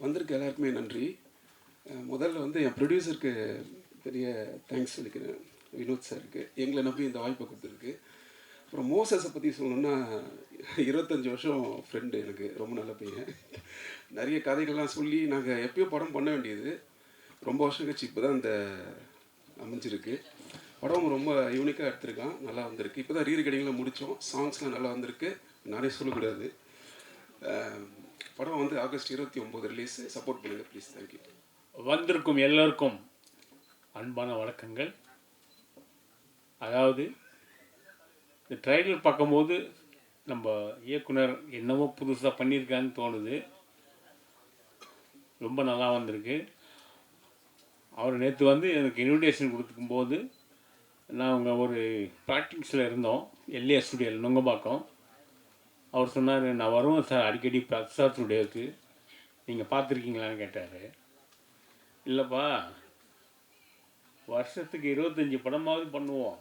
வந்திருக்க எல்லாருக்குமே நன்றி. முதல்ல வந்து என் ப்ரொடியூசருக்கு பெரிய தேங்க்ஸ் சொல்லிக்கிறேன், வினோத் சாருக்கு. எங்களை நம்பி இந்த வாய்ப்பை கொடுத்துருக்கு. அப்புறம் மோசஸை பற்றி சொல்லணுன்னா 25 வருஷம் ஃப்ரெண்டு, எனக்கு ரொம்ப நல்ல பையன். நிறைய கதைகள்லாம் சொல்லி நாங்கள் எப்பயோ படம் பண்ண வேண்டியது ரொம்ப வருஷம் கழிச்சு இப்போ தான் இந்த அமைஞ்சிருக்கு. படம் ரொம்ப யூனிக்காக எடுத்திருக்கான், நல்லா வந்திருக்கு. இப்போ தான் ரீரிகடிங்லாம் முடித்தோம், சாங்ஸ்லாம் நல்லா வந்திருக்கு, நிறைய சொல்லக்கூடாது. படம் வந்து ஆகஸ்ட் 29 ரிலீஸ். சப்போர்ட் பண்ணுங்கள் ப்ளீஸ். தேங்க்யூ. வந்திருக்கும் எல்லோருக்கும் அன்பான வணக்கங்கள். அதாவது இந்த ட்ரைலர் பார்க்கும்போது நம்ம இயக்குனர் என்னவோ புதுசாக பண்ணியிருக்கான்னு தோணுது. ரொம்ப நல்லா வந்திருக்கு. அவர் நேற்று வந்து எனக்கு இன்விடேஷன் கொடுத்துக்கும்போது நாங்கள் ஒரு ப்ராக்டிக்ஸில் இருந்தோம், எல்ஏ ஸ்டுடியோவில் நுங்கம்பாக்கம். அவர் சொன்னார், நான் வருவேன் சார் அடிக்கடி பிரசாத் ஸ்டுடியோவுக்கு, நீங்கள் பார்த்துருக்கீங்களான்னு கேட்டார். இல்லைப்பா, வருஷத்துக்கு 25 படமாவது பண்ணுவோம்,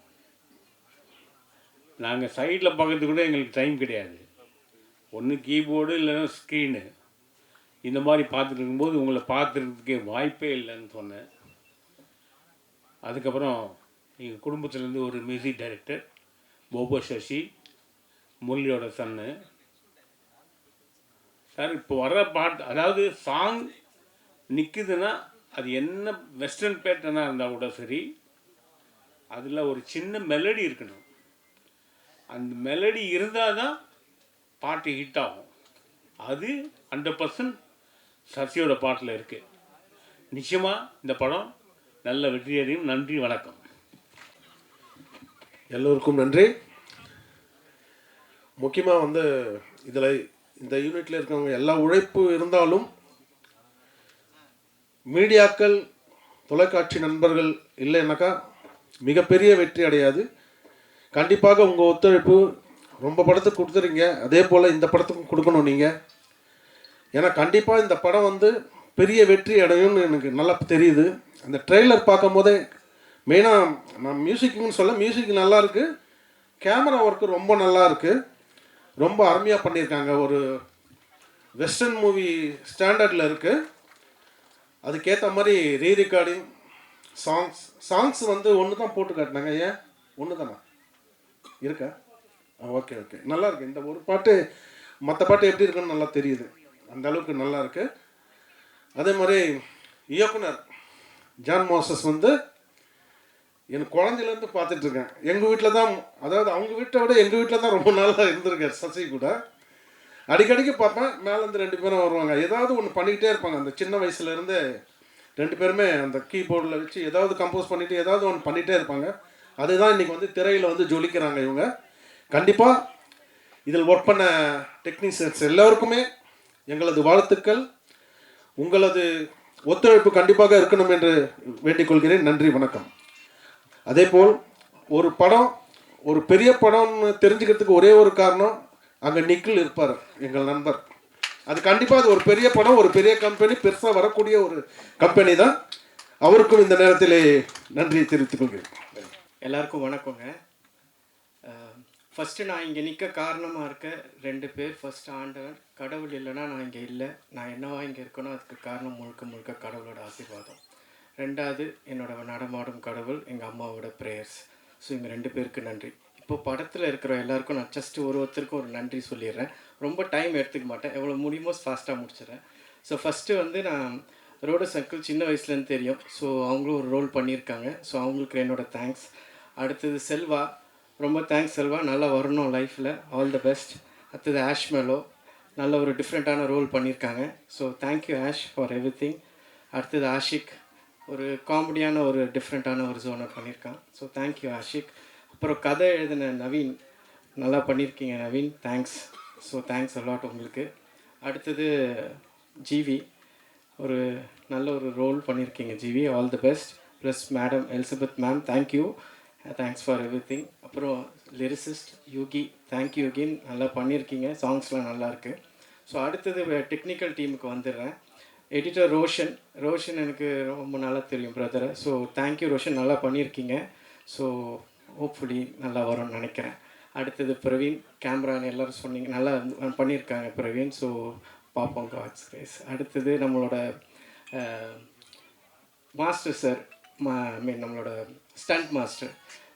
நாங்கள் சைடில் பார்க்கறதுக்கு கூட எங்களுக்கு டைம் கிடையாது, ஒன்று கீபோர்டு இல்லைன்னா ஸ்க்ரீனு, இந்த மாதிரி பார்த்துட்டு இருக்கும்போது உங்களை பார்த்துறதுக்கே வாய்ப்பே இல்லைன்னு சொன்னேன். அதுக்கப்புறம் எங்கள் குடும்பத்துலேருந்து ஒரு மியூசிக் டைரக்டர் போபோ சசி, முரளியோட சன்னு சார், இப்போ வர்ற பாட்டு, அதாவது சாங் நிற்குதுன்னா அது என்ன வெஸ்டர்ன் பேட்டர்னாக இருந்தால் கூட சரி, அதில் ஒரு சின்ன மெலடி இருக்கணும். அந்த மெலடி இருந்தால் தான் பாட்டு ஹிட் ஆகும். அது 100% சசியோட பாட்டில் இருக்குது. நிச்சயமாக இந்த படம் நல்ல வெற்றியடையும். நன்றி, வணக்கம். எல்லோருக்கும் நன்றி. முக்கியமாக வந்து இதில் இந்த யூனிட்டில் இருக்கிறவங்க எல்லா உழைப்பு இருந்தாலும் மீடியாக்கள், தொலைக்காட்சி நண்பர்கள் இல்லைன்னாக்கா மிகப்பெரிய வெற்றி அடையாது. கண்டிப்பாக உங்கள் ஒத்துழைப்பு ரொம்ப படத்துக்கு கொடுத்துறீங்க, அதே போல் இந்த படத்துக்கும் கொடுக்கணும் நீங்கள். ஏன்னா கண்டிப்பாக இந்த படம் வந்து பெரிய வெற்றி அடையும்னு எனக்கு நல்லா தெரியுது. அந்த ட்ரெய்லர் பார்க்கும் போதே மெயினாக நான் மியூசிக்னு சொல்ல, மியூசிக் நல்லாயிருக்கு, கேமரா ஒர்க்கு ரொம்ப நல்லா இருக்குது, ரொம்ப அருமையாக பண்ணியிருக்காங்க. ஒரு வெஸ்டர்ன் மூவி ஸ்டாண்டர்டில் இருக்குது. அதுக்கேற்ற மாதிரி ரீரெக்கார்டிங், சாங்ஸ் வந்து ஒன்று தான் போட்டு காட்டினாங்க. ஏன் ஒன்று தானா இருக்கா? ஓகே ஓகே, நல்லா இருக்கு. இந்த ஒரு பாட்டு மற்ற பாட்டு எப்படி இருக்குன்னு நல்லா தெரியுது, அந்த அளவுக்கு நல்லா இருக்கு. அதே மாதிரி இயக்குனர் ஜான் மோசஸ் வந்து எனக்கு குழந்தையிலேருந்து பார்த்துட்ருக்கேன். எங்கள் வீட்டில் தான், அதாவது அவங்க வீட்டை விட எங்கள் வீட்டில் தான் ரொம்ப நாளாக இருந்திருக்கார் சசி கூட. அடிக்கடிக்கு பார்ப்பேன், மேலேருந்து 2 பேரும் வருவாங்க, ஏதாவது ஒன்று பண்ணிக்கிட்டே இருப்பாங்க. அந்த சின்ன வயசுலேருந்து 2 பேருமே அந்த கீபோர்டில் வச்சு ஏதாவது கம்போஸ் பண்ணிவிட்டு ஏதாவது ஒன்று பண்ணிகிட்டே இருப்பாங்க. அதுதான் இன்றைக்கி வந்து திரையில் வந்து ஜொலிக்கிறாங்க இவங்க. கண்டிப்பாக இதில் ஒர்க் பண்ண டெக்னீஷியன்ஸ் எல்லோருக்குமே எங்களது வாழ்த்துக்கள். உங்களது ஒத்துழைப்பு கண்டிப்பாக இருக்கணும் என்று வேண்டிக் கொள்கிறேன். நன்றி, வணக்கம். அதே போல் ஒரு படம் ஒரு பெரிய படம்னு தெரிஞ்சுக்கிறதுக்கு ஒரே ஒரு காரணம், அங்கே நிக்கில் இருப்பார் எங்கள் நண்பர். அது கண்டிப்பாக அது ஒரு பெரிய படம், ஒரு பெரிய கம்பெனி, பெருசாக வரக்கூடிய ஒரு கம்பெனி தான். அவருக்கும் இந்த நேரத்தில் நன்றியை தெரிவித்துக் கொள்கிறேன். எல்லாருக்கும் வணக்கங்க. ஃபஸ்ட்டு நான் இங்கே நிற்க காரணமாக இருக்க 2 பேர். ஃபஸ்ட்டு ஆண்டவன், கடவுள் இல்லைன்னா நான் இங்கே இல்லை, நான் என்னவா இங்கே இருக்கணும், அதுக்கு காரணம் முழுக்க முழுக்க கடவுளோட ஆசீர்வாதம். 2வது என்னோட நடமாடும் கடவுள், எங்கள் அம்மாவோட ப்ரேயர்ஸ். ஸோ இங்கே 2 பேருக்கு நன்றி. இப்போது படத்தில் இருக்கிற எல்லாருக்கும் நான் ஜஸ்ட்டு ஒருத்தருக்கும் ஒரு நன்றி சொல்லிடுறேன். ரொம்ப டைம் எடுத்துக்க மாட்டேன், எவ்வளோ முடியுமோ ஃபாஸ்ட்டாக முடிச்சிடுறேன். ஸோ ஃபஸ்ட்டு வந்து நான் ரோடஸ் அங்கிள் சின்ன வயசுலேருந்து தெரியும், ஸோ அவங்களும் ஒரு ரோல் பண்ணியிருக்காங்க, ஸோ அவங்களுக்கு என்னோடய தேங்க்ஸ். அடுத்தது செல்வா, ரொம்ப தேங்க்ஸ் செல்வா, நல்லா வரணும் லைஃப்பில், ஆல் த பெஸ்ட். அடுத்தது ஆஷ் மேலோ, நல்ல ஒரு டிஃப்ரெண்ட்டான ரோல் பண்ணியிருக்காங்க, so thank you ash for every thing. அடுத்தது ஆஷிக், ஒரு காமெடியான ஒரு டிஃப்ரெண்ட்டான ஒரு ஜோனை பண்ணியிருக்கான், ஸோ தேங்க்யூ ஆஷிக். அப்புறம் கதை எழுதின நவீன், நல்லா பண்ணியிருக்கீங்க Naveen, thanks. So thanks a lot உங்களுக்கு. அடுத்தது ஜிவி, ஒரு நல்ல ஒரு ரோல் பண்ணியிருக்கீங்க GV, all the best. Plus madam Elizabeth ma'am, thank you, thanks for everything. அப்புறம் லிரிசிஸ்ட் யூகி, தேங்க்யூ யூகின், நல்லா பண்ணியிருக்கீங்க, சாங்ஸ்லாம் நல்லாயிருக்கு. ஸோ அடுத்தது டெக்னிக்கல் டீமுக்கு வந்துடுறேன். எடிட்டர் ரோஷன் எனக்கு ரொம்ப நல்லா தெரியும் பிரதரை, ஸோ தேங்க்யூ ரோஷன், நல்லா பண்ணியிருக்கீங்க. ஸோ ஹோப்ஃபுல்லி நல்லா வரும்னு நினைக்கிறேன். அடுத்தது பிரவீன், கேமரான்னு எல்லோரும் சொன்னீங்க, நல்லா பண்ணியிருக்காங்க பிரவீன், ஸோ பார்ப்போம் காட்ஸ் கிரேஸ். அடுத்தது நம்மளோட மாஸ்டர் சார், ஐ மீன் நம்மளோட ஸ்டண்ட் மாஸ்டர்.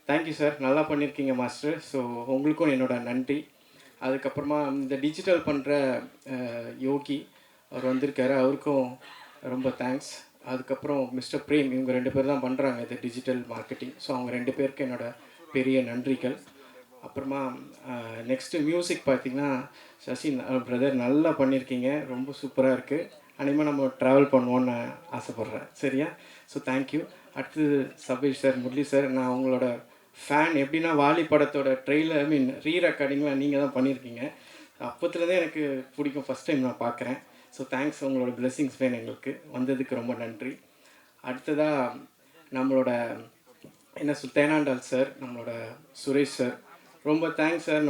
தேங்க்யூ சார், நல்லா பண்ணியிருக்கீங்க மாஸ்டர். ஸோ உங்களுக்கும் என்னோட நன்றி. அதுக்கப்புறமா இந்த டிஜிட்டல் பண்ணுற யோகி அவர் வந்திருக்காரு, அவருக்கும் ரொம்ப தேங்க்ஸ். அதுக்கப்புறம் மிஸ்டர் பிரேம், இவங்க 2 பேர் தான் பண்ணுறாங்க இது டிஜிட்டல் மார்க்கெட்டிங். ஸோ அவங்க 2 பேருக்கு என்னோட பெரிய நன்றிகள். அப்புறமா நெக்ஸ்ட்டு மியூசிக் பார்த்திங்கன்னா சசி பிரதர் நல்லா பண்ணியிருக்கீங்க, ரொம்ப சூப்பராக இருக்குது. அனிமேல் நம்ம ட்ராவல் பண்ணுவோன்னு ஆசைப்பட்றேன். சரியா? So thank you. அடுத்தது சபீஷ் சார், முரளி சார், நான் உங்களோட ஃபேன். எப்படின்னா வாலி படத்தோட ட்ரெயிலர், ஐ மீன் ரீ ரெக்கார்டிங்லாம் நீங்கள் தான் பண்ணியிருக்கீங்க. அப்போத்துலேருந்தே எனக்கு பிடிக்கும், ஃபஸ்ட் டைம் நான் பார்க்குறேன். ஸோ தேங்க்ஸ், உங்களோட பிளெஸ்ஸிங்ஸ் வேணும் எங்களுக்கு, வந்ததுக்கு ரொம்ப நன்றி. அடுத்ததாக நம்மளோட தேனாண்டால் சார், நம்மளோட சுரேஷ் சார், ரொம்ப தேங்க்ஸ் சார்.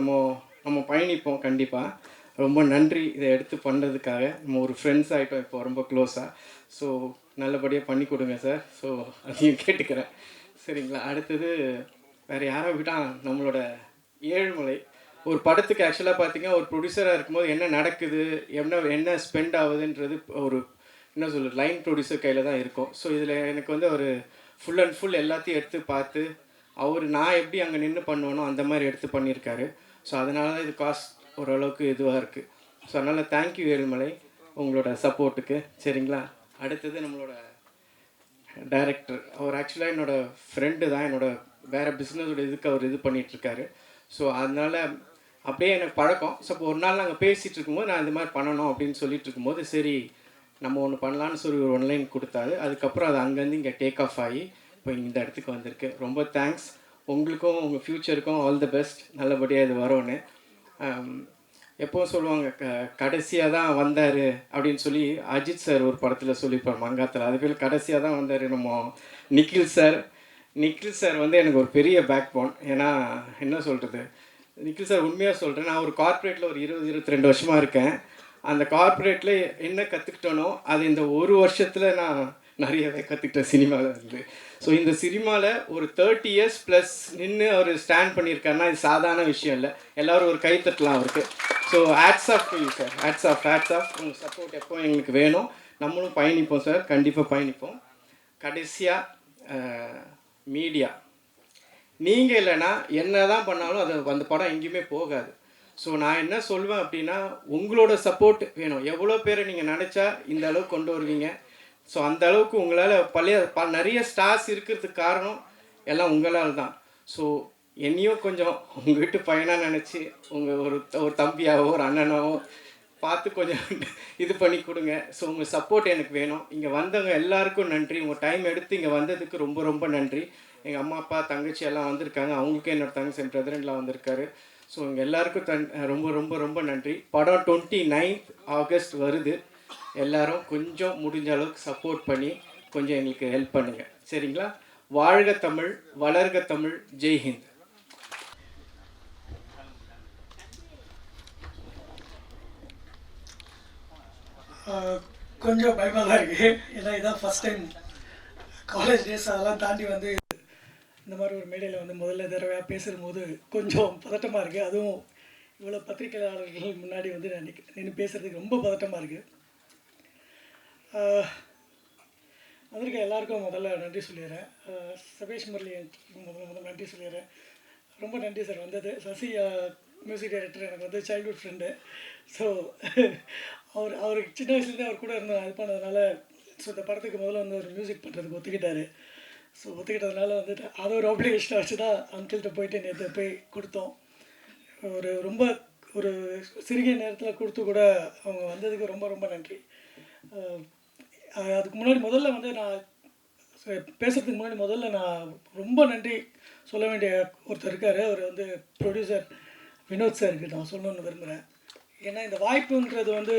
நம்ம பயணிப்போம் கண்டிப்பாக. ரொம்ப நன்றி இதை எடுத்து பண்ணுறதுக்காக. நம்ம ஒரு ஃப்ரெண்ட்ஸ் ஆகிட்டோம் இப்போ ரொம்ப க்ளோஸாக. ஸோ நல்லபடியாக பண்ணி கொடுங்க சார். ஸோ அதையும் கேட்டுக்கிறேன். சரிங்களா? அடுத்தது வேறு யாரை விட்டால் நம்மளோட ஏழுமலை. ஒரு படத்துக்கு ஆக்சுவலாக பார்த்திங்கன்னா ஒரு ப்ரொடியூசராக இருக்கும்போது என்ன நடக்குது, என்ன ஸ்பெண்ட் ஆகுதுன்றது ஒரு என்ன சொல்கிறது லைன் ப்ரொடியூசர் கையில் தான் இருக்கும். ஸோ இதில் எனக்கு வந்து ஒரு ஃபுல் அண்ட் ஃபுல் எல்லாத்தையும் எடுத்து பார்த்து நான் எப்படி அங்கே நின்று பண்ணுவேனோ அந்த மாதிரி எடுத்து பண்ணியிருக்காரு. ஸோ அதனால தான் இது காஸ்ட் ஓரளவுக்கு இதுவாக இருக்குது. ஸோ அதனால் தேங்க்யூ ஏழுமலை, உங்களோட சப்போர்ட்டுக்கு. சரிங்களா? அடுத்தது நம்மளோட டைரக்டர், அவர் ஆக்சுவலாக என்னோடய ஃப்ரெண்டு தான், வேறு பிஸ்னஸோட இதுக்கு அவர் இது பண்ணிகிட்ருக்காரு. ஸோ அதனால் அப்படியே எனக்கு பழக்கம். ஸோ இப்போ ஒரு நாள் நாங்கள் பேசிகிட்டு இருக்கும்போது நான் இந்த மாதிரி பண்ணணும் அப்படின்னு சொல்லிட்டு இருக்கும்போது, சரி நம்ம ஒன்று பண்ணலான்னு சொல்லி ஒரு ஒன்லைன் கொடுத்தாரு. அதுக்கப்புறம் அது அங்கேருந்து இங்கே டேக் ஆஃப் ஆகி இப்போ இந்த இடத்துக்கு வந்திருக்கு. ரொம்ப தேங்க்ஸ். உங்களுக்கும் உங்கள் ஃப்யூச்சருக்கும் ஆல் தி பெஸ்ட். நல்லபடியாக இது வரும்னு. எப்போவும் சொல்லுவாங்க கடைசியாக தான் வந்தார் அப்படின்னு சொல்லி அஜித் சார் ஒரு படத்தில் சொல்லியிருப்பார் மங்காத்தில். அதுபோல் கடைசியாக தான் வந்தார் நம்ம நிக்கில் சார். நிக்கில் சார் வந்து எனக்கு ஒரு பெரிய பேக் போன். ஏன்னா என்ன சொல்கிறது, நிக்கில் சார் உண்மையாக சொல்கிறேன், நான் ஒரு கார்ப்பரேட்டில் ஒரு 20-22 வருஷமாக இருக்கேன். அந்த கார்ப்பரேட்டில் என்ன கற்றுக்கிட்டனோ அது இந்த ஒரு வருஷத்தில் நான் நிறையவே கற்றுக்கிட்டேன் சினிமாவில் இருந்து. ஸோ இந்த சினிமாவில் ஒரு 30 இயர்ஸ் ப்ளஸ் நின்று அவர் ஸ்டாண்ட் பண்ணியிருக்காருன்னா இது சாதாரண விஷயம் இல்லை. எல்லோரும் ஒரு கை தட்டலாம் அவருக்கு. So hats off to you sir, hats off. உங்கள் சப்போர்ட் எப்போ எங்களுக்கு வேணும், நம்மளும் பயணிப்போம் சார், கண்டிப்பாக பயணிப்போம். கடைசியாக மீடியா, நீங்கள் இல்லைன்னா என்ன தான் பண்ணாலும் அது அந்த படம் எங்கேயுமே போகாது. ஸோ நான் என்ன சொல்வேன் அப்படின்னா, உங்களோட சப்போர்ட் வேணும். எவ்வளோ பேரை நீங்கள் நினச்சா இந்த அளவுக்கு கொண்டு வருவீங்க. ஸோ அந்த அளவுக்கு உங்களால் நிறைய ஸ்டார்ஸ் இருக்கிறதுக்கு காரணம் எல்லாம் உங்களால் தான். ஸோ என்னையும் கொஞ்சம் உங்கள் வீட்டு பையனாக நினச்சி உங்கள் ஒரு தம்பியாவோ ஒரு அண்ணனாவோ பார்த்து கொஞ்சம் இது பண்ணி கொடுங்க. ஸோ உங்கள் சப்போர்ட் எனக்கு வேணும். இங்கே வந்தவங்க எல்லாருக்கும் நன்றி. உங்கள் டைம் எடுத்து இங்கே வந்ததுக்கு ரொம்ப ரொம்ப நன்றி. எங்கள் அம்மா அப்பா தங்கச்சி எல்லாம் வந்திருக்காங்க, அவங்களுக்கும் என்னோடய தங்கச்சி என் பிரதரெல்லாம் வந்திருக்காரு. ஸோ இங்கே எல்லாருக்கும் ரொம்ப ரொம்ப ரொம்ப நன்றி. படம் 29th ஆகஸ்ட் வருது. எல்லோரும் கொஞ்சம் முடிஞ்ச அளவுக்கு சப்போர்ட் பண்ணி கொஞ்சம் எங்களுக்கு ஹெல்ப் பண்ணுங்கள். சரிங்களா? வாழ்க தமிழ், வளர்க தமிழ், ஜெய்ஹிந்த். கொஞ்சம் பயமாக தான் இருக்குது. ஏன்னா இதான் ஃபஸ்ட் டைம் காலேஜ் டேஸ் அதெல்லாம் தாண்டி வந்து இந்த மாதிரி ஒரு மேடையில் வந்து முதல்ல தடவையாக பேசும்போது கொஞ்சம் பதட்டமாக இருக்குது. அதுவும் இவ்வளோ பத்திரிகையாளர்கள் முன்னாடி வந்து நான் நின்று பேசுகிறதுக்கு ரொம்ப பதட்டமாக இருக்குது. வந்திருக்க எல்லாருக்கும் முதல்ல நன்றி சொல்லிடுறேன். சபேஷ் முரளி முதல்ல நன்றி சொல்லிடுறேன். ரொம்ப நன்றி சார் வந்தது. சசி மியூசிக் டைரக்டர் எனக்கு வந்து சைல்ட்ஹுட் ஃப்ரெண்டு. ஸோ அவருக்கு சின்ன வயசுலேருந்தே அவர் கூட இருந்து இது பண்ணதுனால ஸோ இந்த படத்துக்கு முதல்ல வந்து ஒரு மியூசிக் பண்ணுறதுக்கு ஒத்துக்கிட்டார். ஸோ ஒத்துக்கிட்டதுனால வந்துட்டு அதை ஒரு அப்ளிகேஷனை வச்சு தான் அங்கிள்கிட்ட போயிட்டு நேற்று போய் கொடுத்தோம். ரொம்ப ஒரு சிறிய நேரத்தில் கொடுத்து கூட அவங்க வந்ததுக்கு ரொம்ப ரொம்ப நன்றி. அதுக்கு முன்னாடி முதல்ல வந்து நான் பேசுகிறதுக்கு முன்னாடி முதல்ல நான் ரொம்ப நன்றி சொல்ல வேண்டிய ஒருத்தர் இருக்கார். அவர் வந்து ப்ரொடியூசர் வினோத் சாருக்கு நான் சொல்லணுன்னு விரும்புகிறேன். ஏன்னா இந்த வாய்ப்புன்றது வந்து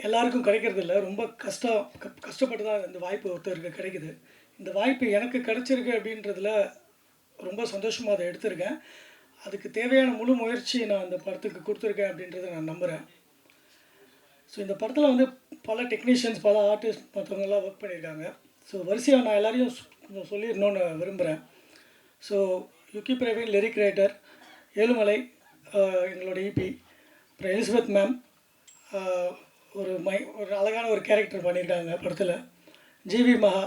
எல்லாருக்கும் கிடைக்கிறது இல்லை. ரொம்ப கஷ்டப்பட்டு தான் இந்த வாய்ப்பு ஒருத்தருக்கு கிடைக்குது. இந்த வாய்ப்பு எனக்கு கிடைச்சிருக்கு அப்படின்றதுல ரொம்ப சந்தோஷமாக அதை எடுத்திருக்கேன். அதுக்கு தேவையான முழு முயற்சி நான் இந்த படத்துக்கு கொடுத்துருக்கேன் அப்படின்றத நான் நம்புகிறேன். ஸோ இந்த படத்தில் வந்து பல டெக்னீஷியன்ஸ், பல ஆர்டிஸ்ட் மற்றவங்கெல்லாம் ஒர்க் பண்ணியிருக்காங்க. ஸோ வரிசையாக நான் எல்லாரையும் சொல்லிடணுன்னு விரும்புகிறேன். So Yuqi Praveen lyric writer, Ezhumalai எங்களோட இபி, அப்புறம் எலிசபெத் மேம், ஒரு அழகான ஒரு கேரக்டர் பண்ணியிருக்காங்க படத்தில். ஜிவி மகா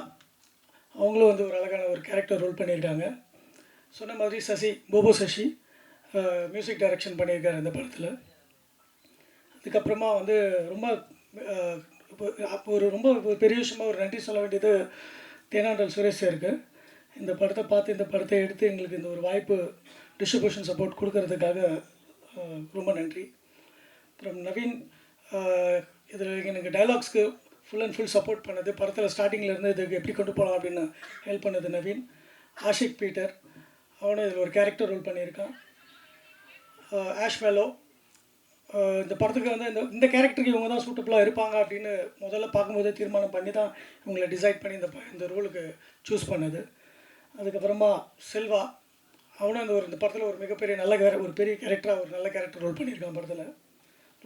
அவங்களும் வந்து ஒரு அழகான ஒரு கேரக்டர் ரோல் பண்ணியிருக்காங்க. சொன்ன மாதிரி போபோ சசி மியூசிக் டைரக்ஷன் பண்ணியிருக்காரு இந்த படத்தில். அதுக்கப்புறமா வந்து ரொம்ப அப்போ ரொம்ப ஒரு பெரிய விஷயமாக ஒரு நன்றி சொல்ல வேண்டியது தேனாண்டல் சுரேஷ் சாருக்கு. இந்த படத்தை பார்த்து இந்த படத்தை எடுத்து எங்களுக்கு இந்த ஒரு வாய்ப்பு டிஸ்ட்ரிபியூஷன் சப்போர்ட் கொடுக்கறதுக்காக ரொம்ப நன்றி. அப்புறம் நவீன் இதில் எனக்கு டைலாக்ஸ்க்கு ஃபுல் அண்ட் ஃபுல் சப்போர்ட் பண்ணது, படத்தில் ஸ்டார்டிங்கில் இதுக்கு எப்படி கொண்டு போகலாம் அப்படின்னு ஹெல்ப் பண்ணது நவீன். ஆஷிக் பீட்டர் அவனும் இதில் ஒரு கேரக்டர் ரோல் பண்ணியிருக்கான். ஆஷ் மேலோ இந்த படத்துக்கு வந்து இந்த கேரக்டருக்கு இவங்க தான் சூட்டபுளாக இருப்பாங்க அப்படின்னு முதல்ல பார்க்கும்போதே தீர்மானம் பண்ணி தான் இவங்களை டிசைட் பண்ணி இந்த ரோலுக்கு சூஸ் பண்ணது. அதுக்கப்புறமா செல்வா அவனும் இந்த படத்தில் ஒரு மிகப்பெரிய ஒரு பெரிய கேரக்டராக ஒரு நல்ல கேரக்டர் ரோல் பண்ணியிருக்கான் படத்தில்.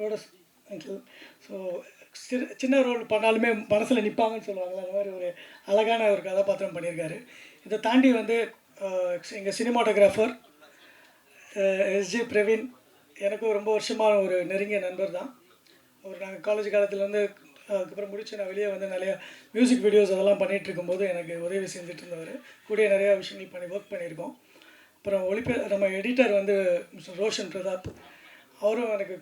ரோடஸ் அங்கிள் ஸோ சின்ன ரோல் பண்ணாலுமே மனசில் நிற்பாங்கன்னு சொல்லுவாங்களே, அந்த மாதிரி ஒரு அழகான ஒரு கதாபாத்திரம் பண்ணியிருக்காரு. இதை தாண்டி வந்து எங்கள் சினிமாட்டோகிராஃபர் எஸ்ஜி பிரவீன் எனக்கும் ரொம்ப வருஷமான ஒரு நெருங்கிய நண்பர் தான். நாங்கள் காலேஜ் காலத்துலேருந்து அதுக்கப்புறம் முடித்து நான் வெளியே வந்து நிறையா மியூசிக் வீடியோஸ் அதெல்லாம் பண்ணிகிட்டு இருக்கும்போது எனக்கு உதவி செஞ்சுட்டு இருந்தவர். கூடிய நிறையா விஷயங்கள் ஒர்க் பண்ணியிருக்கோம். அப்புறம் நம்ம எடிட்டர் வந்து மிஸ்டர் ரோஷன் பிரதாப், அவரும் எனக்கு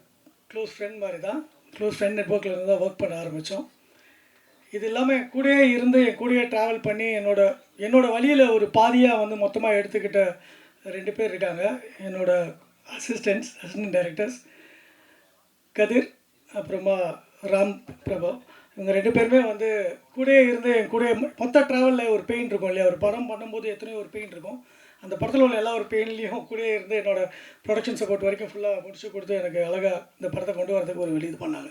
க்ளோஸ் ஃப்ரெண்ட் மாதிரி தான். க்ளோஸ் ஃப்ரெண்ட் நெட்வொர்க்கில் இருந்து தான் ஒர்க் பண்ண ஆரம்பித்தோம். இது இல்லாமல் கூடயே இருந்து என் கூடயே ட்ராவல் பண்ணி என்னோட வழியில் ஒரு பாதியாக வந்து மொத்தமாக எடுத்துக்கிட்ட 2 பேர் இருக்காங்க. என்னோடய அசிஸ்டன்ட் டைரக்டர்ஸ் கதிர் அப்புறமா ராம் பிரபா. இவங்க 2 பேருமே வந்து கூடயே இருந்து என் கூடயே மொத்த ட்ராவலில் ஒரு பெயின் இருக்கும் இல்லையா, ஒரு படம் பண்ணும்போது எத்தனையோ ஒரு பெயின் இருக்கும். அந்த படத்தில் உள்ள எல்லா ஒரு பெயின்லேயும் கூடயே இருந்து என்னோடய ப்ரொடக்ஷன் சப்போர்ட் வரைக்கும் ஃபுல்லாக முடிச்சு கொடுத்து எனக்கு அழகாக இந்த படத்தை கொண்டு வரதுக்கு ஒரு இது பண்ணாங்க.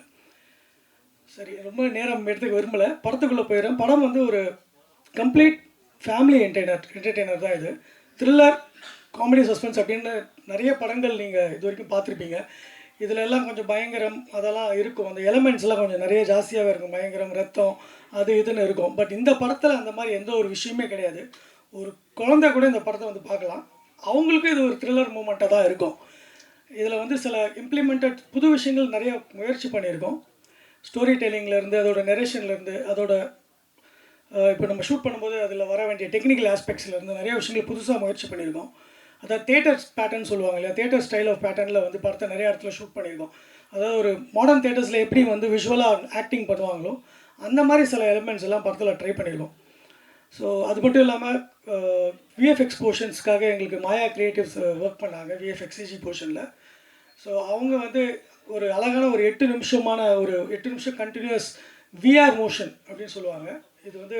சரி, ரொம்ப நேரம் எடுத்துக்க விரும்பலை, படத்துக்குள்ளே போயிடும். படம் வந்து ஒரு கம்ப்ளீட் ஃபேமிலி என்டர்டெய்னர் தான். இது த்ரில்லர், காமெடி, சஸ்பென்ஸ் அப்படின்னு நிறைய படங்கள் நீங்கள் இது வரைக்கும் பார்த்துருப்பீங்க. இதில் எல்லாம் கொஞ்சம் பயங்கரம் அதெல்லாம் இருக்கும். அந்த எலமெண்ட்ஸ்லாம் கொஞ்சம் நிறைய ஜாஸ்தியாகவே இருக்கும். பயங்கரம், ரத்தம், அது இதுன்னு இருக்கும். பட் இந்த படத்தில் அந்த மாதிரி எந்த ஒரு விஷயமே கிடையாது. ஒரு குழந்தை கூட இந்த படத்தை வந்து பார்க்கலாம். அவங்களுக்கும் இது ஒரு த்ரில்லர் மூமெண்ட்டாக தான் இருக்கும். இதில் வந்து சில இம்ப்ளிமெண்டட் புது விஷயங்கள் நிறைய முயற்சி பண்ணியிருக்கோம். ஸ்டோரி டெல்லிங்லேருந்து, அதோட நெரேஷன்லேருந்து, அதோட இப்போ நம்ம ஷூட் பண்ணும்போது அதில் வர வேண்டிய டெக்னிக்கல் ஆஸ்பெக்ட்ஸ்லேருந்து நிறைய விஷயங்கள் புதுசாக முயற்சி பண்ணியிருக்கோம். அதாவது தியேட்டர் பேட்டர்ன் சொல்லுவாங்க இல்லையா, தியேட்டர் ஸ்டைல் ஆஃப் பேட்டர்னில் வந்து படத்தை நிறைய இடத்துல ஷூட் பண்ணியிருக்கோம். அதாவது ஒரு மாடர்ன் தியேட்டர்ஸில் எப்படி வந்து விஷுவலாக ஆக்டிங் பண்ணுவாங்களோ அந்த மாதிரி சில எலிமெண்ட்ஸ் எல்லாம் படத்தில் ட்ரை பண்ணியிருக்கோம். ஸோ அது மட்டும் இல்லாமல் விஎஃப்எக்ஸ் போர்ஷன்ஸ்க்காக எங்களுக்கு மாயா க்ரியேட்டிவ்ஸ் ஒர்க் பண்ணாங்க விஎஃப்எக்ஸ்ஜி போர்ஷனில். ஸோ அவங்க வந்து ஒரு அழகான ஒரு 8 நிமிஷம் கண்டினியூஸ் விஆர் மோஷன் அப்படின்னு சொல்லுவாங்க. இது வந்து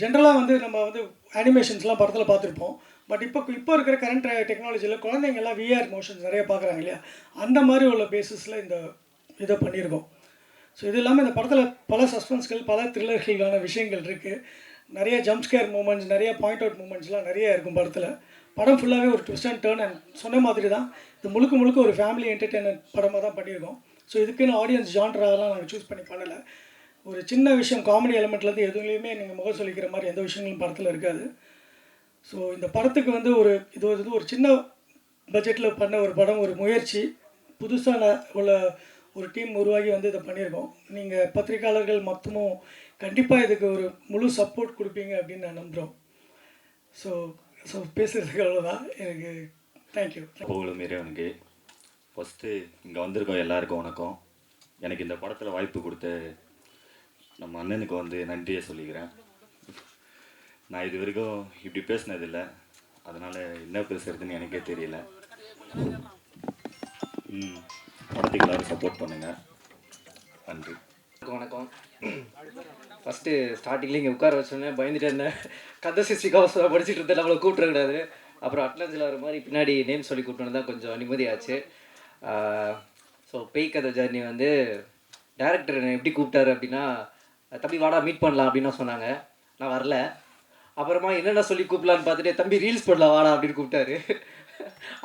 ஜென்ரலாக வந்து நம்ம வந்து அனிமேஷன்ஸ்லாம் படத்தில் பார்த்துருப்போம். பட் இப்போ இருக்கிற கரண்ட் டெக்னாலஜியில் குழந்தைங்கள்லாம் விஆர் மோஷன்ஸ் நிறைய பார்க்குறாங்க இல்லையா, அந்த மாதிரி உள்ள பேசிஸில் இந்த இதை பண்ணியிருக்கோம். ஸோ இது இல்லாமல் இந்த படத்தில் பல சஸ்பென்ஸ்கள், பல த்ரில்லர்களான விஷயங்கள் இருக்குது. நிறைய ஜம்ப்ஸ்கேர் மூமெண்ட்ஸ், நிறைய பாயிண்ட் அவுட் மூமெண்ட்ஸ்லாம் நிறைய இருக்கும் படத்தில். படம் ஃபுல்லாகவே ஒரு ட்விஸ்ட் அண்ட் டர்ன். அண்ட் சொன்ன மாதிரி தான் இது முழுக்க ஒரு ஃபேமிலி என்டர்டெயின்மெண்ட் படமாக தான் பண்ணியிருக்கோம். ஸோ இதுக்குன்னு ஆடியன்ஸ் ஜான்ராலாம் நாங்கள் சூஸ் பண்ணலை. ஒரு சின்ன விஷயம், காமெடி எலமெண்ட்லேருந்து எதுலேயுமே நீங்கள் முகம் சொல்லிக்கிற மாதிரி எந்த விஷயங்களும் படத்தில் இருக்காது. ஸோ இந்த படத்துக்கு வந்து ஒரு சின்ன பட்ஜெட்டில் பண்ண ஒரு படம், ஒரு முயற்சி, புதுசாக உள்ள ஒரு டீம் உருவாகி வந்து இதை பண்ணியிருக்கோம். நீங்கள் பத்திரிக்கையாளர்கள் மொத்தமும் கண்டிப்பாக இதுக்கு ஒரு முழு சப்போர்ட் கொடுப்பீங்க அப்படின்னு நான் நம்புகிறோம். ஸோ பேசுகிறதுக்கு அவ்வளோதான். எனக்கு தேங்க்யூ. புகழும் இறைவனுக்கு. ஃபஸ்ட்டு இங்கே வந்திருக்கோம் எல்லாருக்கும் வணக்கம். எனக்கு இந்த படத்தில் வாய்ப்பு கொடுத்த நம்ம அண்ணனுக்கு வந்து நன்றியை சொல்லிக்கிறேன். நான் இது வரைக்கும் இப்படி பேசினதில்லை, அதனால் என்ன பேசுகிறதுன்னு எனக்கே தெரியல. படத்துக்கு எல்லோரும் சப்போர்ட் பண்ணுங்கள். நன்றி. வணக்கம். ஃபஸ்ட்டு ஸ்டார்டிங்கில் இங்கே உட்கார வச்சோன்னே பயந்துட்டு இருந்தேன். கதை சிஸ்டி கவசம் படிச்சுட்டு இருந்தேன், நம்மளை கூப்பிட்றக்கூடாது. அப்புறம் அட்லான்ஸில் வர மாதிரி பின்னாடி நேம் சொல்லி கூப்பிட்டு தான் கொஞ்சம் நிம்மதியாச்சு. ஸோ பேய் கதை ஜர்னி வந்து டேரக்டர் என்னை எப்படி கூப்பிட்டாரு அப்படின்னா, தம்பி வாடா மீட் பண்ணலாம் அப்படின்னு சொன்னாங்க. நான் வரல. அப்புறமா என்னென்ன சொல்லி கூப்பிடலான்னு பார்த்துட்டு, தம்பி ரீல்ஸ் பண்ணலாம் வாடா அப்படின்னு கூப்பிட்டாரு.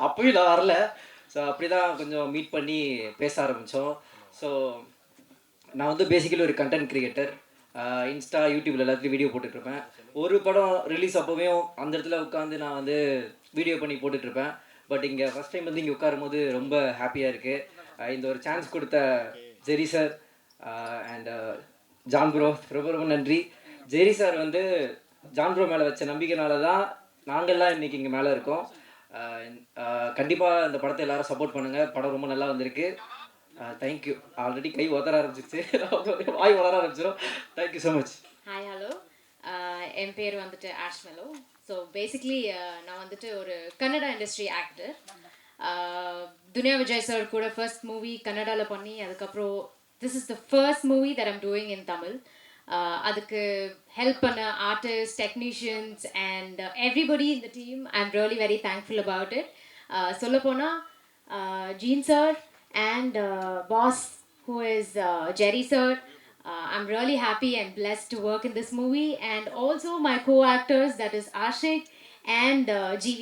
அப்போயும் நான் வரல. ஸோ அப்படி தான் கொஞ்சம் மீட் பண்ணி பேச ஆரம்பித்தோம். ஸோ நான் வந்து பேசிக்கலி ஒரு கண்டென்ட் க்ரியேட்டர். இன்ஸ்டா, யூடியூப்பில் எல்லாத்துலேயும் வீடியோ போட்டுட்ருப்பேன். ஒரு படம் ரிலீஸ் அப்போவையும் அந்த இடத்துல உட்காந்து நான் வந்து வீடியோ பண்ணி போட்டுட்ருப்பேன். பட் இங்கே ஃபஸ்ட் டைம் வந்து இங்கே உட்காரும் போது ரொம்ப ஹாப்பியாக இருக்குது. இந்த ஒரு சான்ஸ் கொடுத்த ஜெரி சார் அண்ட் ஜான் ப்ரோ ரொம்ப ரொம்ப நன்றி. ஜெரி சார் வந்து ஜான் ப்ரோ மேலே வச்ச நம்பிக்கைனால தான் நாங்கள்லாம் இன்றைக்கி இங்கே மேலே இருக்கோம். கண்டிப்பாக இந்த படத்தை எல்லாரும் சப்போர்ட் பண்ணுங்கள். படம் ரொம்ப நல்லா வந்திருக்கு. தேங்க்யூ. ஆல்ரெடி கை உதற ஆரம்பிச்சிச்சு, வாய் வளர ஆரம்பிச்சிடும். Thank you so much. Hi hello, என் பேர் வந்துட்டு ஆஷ்மெலோ. ஸோ பேசிக்லி நான் வந்துட்டு ஒரு Kannada industry actor. Duniya Vijay sir கூட ஃபர்ஸ்ட் மூவி கன்னடாவில் பண்ணி அதுக்கப்புறம் this is the first movie that I'm doing in Tamil. அதுக்கு ஹெல்ப் பண்ண artist, technicians and everybody in the team I am really very thankful about it. சொல்லப்போனால் ஜீன் sir and boss who is Jerry sir. I'm really happy and blessed to work in this movie, and also my co-actors, that is Ashik and GV.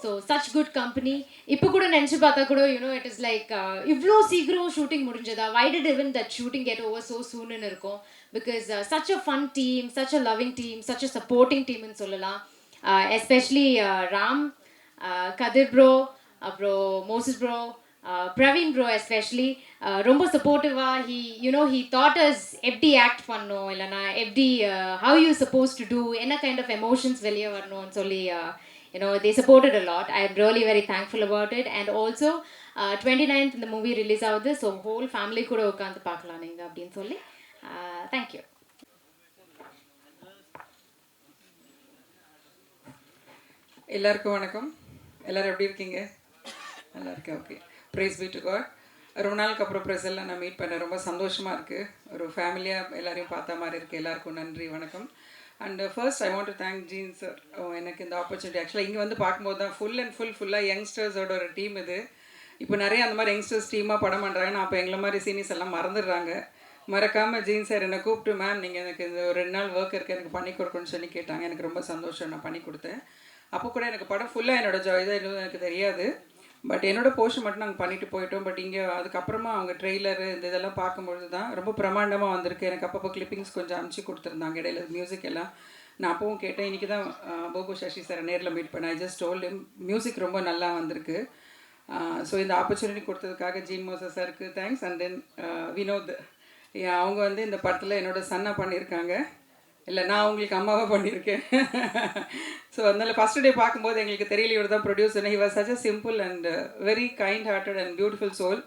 So such good company. Ipo kuda nenchu paatha kuda, you know, it is like ivlo sigro shooting mudinjada. Why did even that shooting get over so soon in irukom? Because such a fun team, such a loving team, such a supporting team in sollala. Especially Ram, Kadir bro, bro Moses bro, Praveen bro especially, ரொம்ப supportive-ஆ he taught us எப்படி act பண்ணணும், இல்லைனா எப்படி how you supposed to do, என்ன kind of emotions வெளியே வரணும்னு சொல்லி they supported a lot. I am really very thankful about it. And also 29th இந்த மூவி ரிலீஸ் ஆகுது. ஸோ ஹோல் ஃபேமிலி கூட உட்காந்து பார்க்கலாம் நீங்கள் அப்படின்னு சொல்லி தேங்க்யூ. எல்லாருக்கும் வணக்கம். எல்லோரும் எப்படி இருக்கீங்க? நல்லா இருக்கேன். Okay, praise be to God. ரொம்ப நாளுக்கு அப்புறம் ப்ரெஸ்ஸெல்லாம் நான் மீட் பண்ண ரொம்ப சந்தோஷமாக இருக்குது. ஒரு ஃபேமிலியாக எல்லாரையும் பார்த்த மாதிரி இருக்குது. எல்லாருக்கும் நன்றி, வணக்கம். And first I want to thank Jean sir. எனக்கு இந்த ஆப்பர்ச்சுனிட்டி ஆக்சுவலாக இங்கே வந்து பார்க்கும்போது தான் ஃபுல்லாக யங்ஸ்டர்ஸோட ஒரு டீம் இது. இப்போ நிறைய அந்த மாதிரி யங்ஸ்டர்ஸ் டீமாக படம் பண்ணுறாங்க. நான் அப்போ எங்களை மாதிரி சீனியர்ஸ் எல்லாம் மறந்துடுறாங்க. மறக்காமல் ஜீன் சார் என்னை கூப்பிட்டு, மேம் நீங்கள் எனக்கு இந்த ஒரு 2 நாள் ஒர்க் இருக்குது, எனக்கு பண்ணி கொடுக்கணும்னு சொல்லி கேட்டாங்க. எனக்கு ரொம்ப சந்தோஷம், நான் பண்ணி கொடுத்தேன். அப்போ கூட எனக்கு படம் ஃபுல்லாக என்னோட இதாக எதுவும் எனக்கு தெரியாது. பட் என்னோடய போர்ஷன் மட்டும் நாங்கள் பண்ணிவிட்டு போயிட்டோம். பட் இங்கே அதுக்கப்புறமா அவங்க ட்ரெய்லரு இந்த இதெல்லாம் பார்க்கும்பொழுது தான் ரொம்ப பிரமாண்டமாக வந்திருக்கு. எனக்கு அப்பப்போ கிளிப்பிங்ஸ் கொஞ்சம் அனுப்பிச்சி கொடுத்துருந்தாங்க இடையில, மியூசிக் எல்லாம். நான் அப்பவும் கேட்டேன். இன்றைக்கி தான் போபு சசி சாரை நேரில் மீட் பண்ணேன். I just told him music ரொம்ப நல்லா வந்திருக்கு. ஸோ இந்த ஆப்பர்ச்சுனிட்டி கொடுத்ததுக்காக ஜீன் மோசஸ் சாருக்கு தேங்க்ஸ். அண்ட் தென் வினோத், அவங்க வந்து இந்த படத்தில் என்னோட சன்னாக பண்ணியிருக்காங்க. இல்லை, நான் உங்களுக்கு அம்மாவாக பண்ணியிருக்கேன். ஸோ அதனால் ஃபஸ்ட் டே பார்க்கும்போது எங்களுக்கு தெரியல இவர் தான் producer. He was such a simple and very kind hearted and beautiful soul.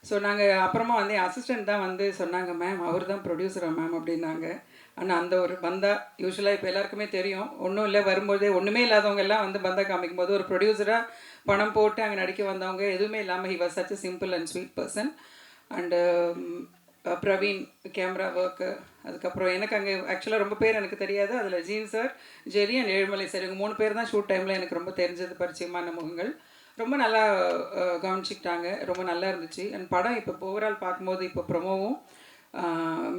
So நாங்கள் அப்புறமா வந்து என் அசிஸ்டண்ட் தான் வந்து சொன்னாங்க, மேம் அவர் தான் ப்ரொடியூசரா மேம் அப்படின்னாங்க. ஆனால் அந்த ஒரு பந்தா யூஸ்வலாக இப்போ எல்லாருக்குமே தெரியும், ஒன்றும் இல்லை, வரும்போதே ஒன்றுமே இல்லாதவங்க எல்லாம் வந்து பந்தா காமிக்கும் போது ஒரு ப்ரொடியூசராக பணம் போட்டு அங்கே நடிக்க வந்தவங்க எதுவுமே இல்லாமல் he was such a simple and sweet person. And Praveen camera work. அதுக்கப்புறம் எனக்கு அங்கே ஆக்சுவலாக ரொம்ப பேர் எனக்கு தெரியாது. அதில் Jean sir, Jerry and Ezhumalai sir, இவங்க 3 பேர் தான் ஷூட் டைமில் எனக்கு ரொம்ப தெரிஞ்சது, பரிச்சயமான முகங்கள். ரொம்ப நல்லா கவனிச்சிக்கிட்டாங்க, ரொம்ப நல்லா இருந்துச்சு. அண்ட் படம் இப்போ ஓவரால் பார்க்கும்போது இப்போ ப்ரொமோவும்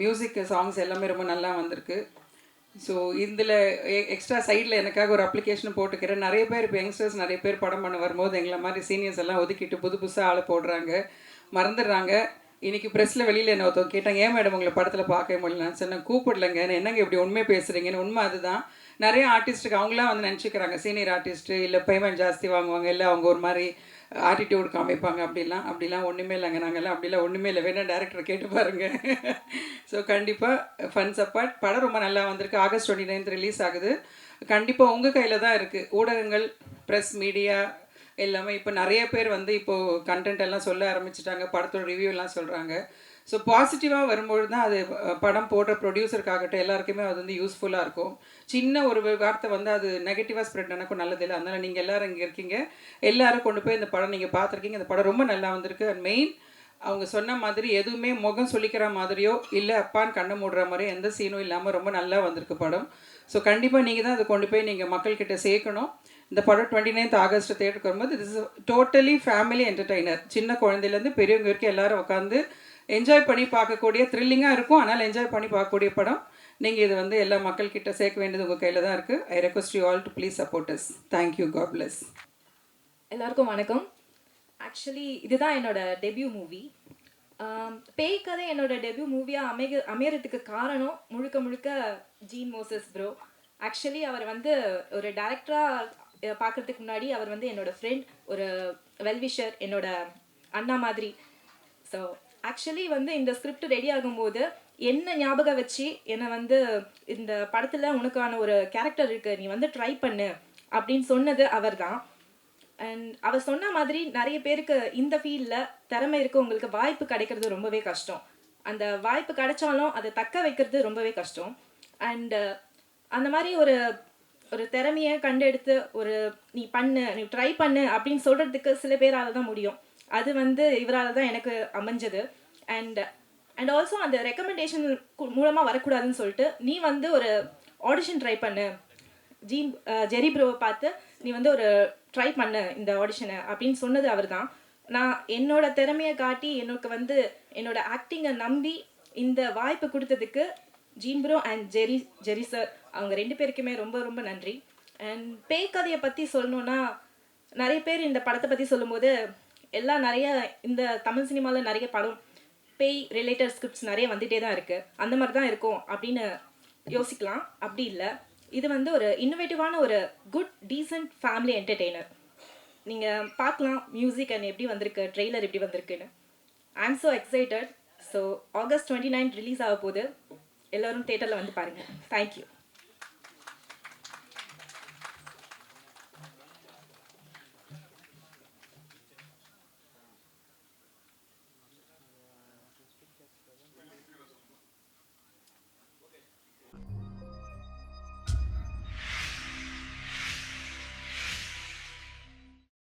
மியூசிக் சாங்ஸ் எல்லாமே ரொம்ப நல்லா வந்திருக்கு. ஸோ இதில் எக்ஸ்ட்ரா சைடில் எனக்காக ஒரு அப்ளிகேஷன் போட்டுக்கிறேன். நிறைய பேர் இப்போ யங்ஸ்டர்ஸ் நிறைய பேர் படம் பண்ண வரும்போது எங்களை மாதிரி சீனியர்ஸ் எல்லாம் ஒதுக்கிட்டு புதுசாக ஆளை போடுறாங்க, மறந்துடுறாங்க. இன்றைக்கி ப்ரெஸ்ஸில் வெளியில் என்ன ஒருத்தவங்க கேட்டாங்க, ஏன் மேடம் உங்களை படத்தில் பார்க்க முடியல? நான் சொன்னேன், கூப்பிடலைங்க, என்னங்க இப்படி உண்மை பேசுகிறீங்கன்னு. உண்மை அதுதான். நிறைய ஆர்டிஸ்ட்டுக்கு அவங்களாம் வந்து நினச்சிக்கிறாங்க சீனியர் ஆர்டிஸ்ட்டு இல்லை பேமெண்ட் ஜாஸ்தி வாங்குவாங்க, இல்லை அவங்க ஒரு மாதிரி ஆட்டிடியூட் காமிப்பாங்க. அப்படிலாம் ஒன்றுமே இல்லைங்க. நாங்கள்லாம் அப்படிலாம் ஒன்றுமே இல்லை, வேணால் டேரக்டரை கேட்டு பாருங்கள். ஸோ கண்டிப்பாக ஃபன்ஸ் அப்பார்ட் படம் ரொம்ப நல்லா வந்திருக்கு. ஆகஸ்ட் 29 ரிலீஸ் ஆகுது. கண்டிப்பாக உங்கள் கையில் தான் இருக்குது. ஊடகங்கள், ப்ரெஸ், மீடியா எல்லாமே இப்போ நிறைய பேர் வந்து இப்போது கண்டென்ட் எல்லாம் சொல்ல ஆரம்பிச்சிட்டாங்க, படத்தோட ரிவ்யூ எல்லாம் சொல்கிறாங்க. ஸோ பாசிட்டிவாக வரும்பொழுது தான் அது படம் போடுற ப்ரொடியூசருக்காகட்டும் எல்லாருக்குமே அது வந்து யூஸ்ஃபுல்லாக இருக்கும். சின்ன ஒரு வார்த்தை வந்து அது நெகட்டிவாக ஸ்ப்ரெட் எனக்கும் நல்லதில்லை. அதனால் நீங்கள் எல்லோரும் இங்கே இருக்கீங்க, எல்லோரும் கொண்டு போய் இந்த படம் நீங்கள் பார்த்துருக்கீங்க. இந்த படம் ரொம்ப நல்லா வந்திருக்கு. அண்ட் மெயின் அவங்க சொன்ன மாதிரி எதுவுமே முகம் சொல்லிக்கிற மாதிரியோ இல்லை அப்பான்னு கண்ணை மூடுற மாதிரியோ எந்த சீனும் இல்லாமல் ரொம்ப நல்லா வந்திருக்கு படம். ஸோ கண்டிப்பாக நீங்கள் தான் அதை கொண்டு போய் நீங்கள் மக்கள்கிட்ட சேர்க்கணும். இந்த படம் 29th ஆகஸ்ட் தேட்டருக்கு வரும்போது it is totally family entertainer. சின்ன குழந்தையிலேருந்து பெரியவங்க வரைக்கும் எல்லோரும் உட்காந்து என்ஜாய் பண்ணி பார்க்கக்கூடிய, த்ரில்லிங்காக இருக்கும், ஆனால் என்ஜாய் பண்ணி பார்க்கக்கூடிய படம். நீங்கள் இது வந்து எல்லா மக்கள்கிட்ட சேர்க்க வேண்டியது உங்கள் கையில் தான் இருக்குது. I request you all to please support us. Thank you, God bless. எல்லாருக்கும் வணக்கம். ஆக்சுவலி இதுதான் என்னோட டெபியூ மூவி. பேய் கதை என்னோட டெபியூ மூவியாக அமையறதுக்கு காரணம் முழுக்க ஜீன் மோசஸ் ப்ரோ. ஆக்சுவலி அவர் வந்து ஒரு டைரக்டராக பார்க்குறதுக்கு முன்னாடி அவர் வந்து என்னோடய ஃப்ரெண்ட், ஒரு வெல்விஷர், என்னோட அண்ணா மாதிரி. ஸோ ஆக்சுவலி வந்து இந்த ஸ்கிரிப்ட் ரெடி ஆகும்போது என்ன ஞாபகம் வச்சு என்னை வந்து இந்த படத்தில் உனக்கான ஒரு கேரக்டர் இருக்குது, நீ வந்து ட்ரை பண்ணு அப்படின்னு சொன்னது அவர் தான். அண்ட் அவர் சொன்ன மாதிரி நிறைய பேருக்கு இந்த ஃபீல்டில் திறமை இருக்க உங்களுக்கு வாய்ப்பு கிடைக்கிறது ரொம்பவே கஷ்டம். அந்த வாய்ப்பு கிடைச்சாலும் அதை தக்க வைக்கிறது ரொம்பவே கஷ்டம். அண்டு அந்த மாதிரி ஒரு ஒரு திறமையை கண்டெடுத்து ஒரு நீ பண்ணு, நீ ட்ரை பண்ணு அப்படின்னு சொல்கிறதுக்கு சில பேரால் தான் முடியும். அது வந்து இவரால் தான் எனக்கு அமைஞ்சது. அண்ட் அண்ட் ஆல்சோ அந்த ரெக்கமெண்டேஷன் மூலமாக வரக்கூடாதுன்னு சொல்லிட்டு நீ வந்து ஒரு ஆடிஷன் ட்ரை பண்ணு, ஜெரி ப்ரோவை பார்த்து நீ வந்து ஒரு ட்ரை பண்ணு இந்த ஆடிஷனை அப்படின்னு சொன்னது அவர் தான். நான் என்னோட திறமையை காட்டி எனக்கு வந்து என்னோட ஆக்டிங்கை நம்பி இந்த வாய்ப்பு கொடுத்ததுக்கு Jean bro and Jerry sir அவங்க 2 பேருக்குமே ரொம்ப ரொம்ப நன்றி. அண்ட் பேய் கதையை பற்றி சொல்லணுன்னா நிறைய பேர் இந்த படத்தை பற்றி சொல்லும்போது எல்லாம் நிறைய இந்த தமிழ் சினிமாவில் நிறைய படம் பேய் ரிலேட்டட் ஸ்கிரிப்ட்ஸ் நிறைய வந்துகிட்டே தான் இருக்குது, அந்த மாதிரி தான் இருக்கும் அப்படின்னு யோசிக்கலாம். அப்படி இல்லை, இது வந்து ஒரு இன்னோவேட்டிவான ஒரு குட் டீசன்ட் ஃபேமிலி என்டர்டெய்னர். நீங்கள் பார்க்கலாம் மியூசிக் அண்ட் எப்படி வந்திருக்கு, ட்ரெய்லர் எப்படி வந்திருக்குன்னு. ஐ am so excited. So August 29 release ஆக போகுது. எல்லோரும் தேட்டரில் வந்து பாருங்கள். தேங்க்யூ.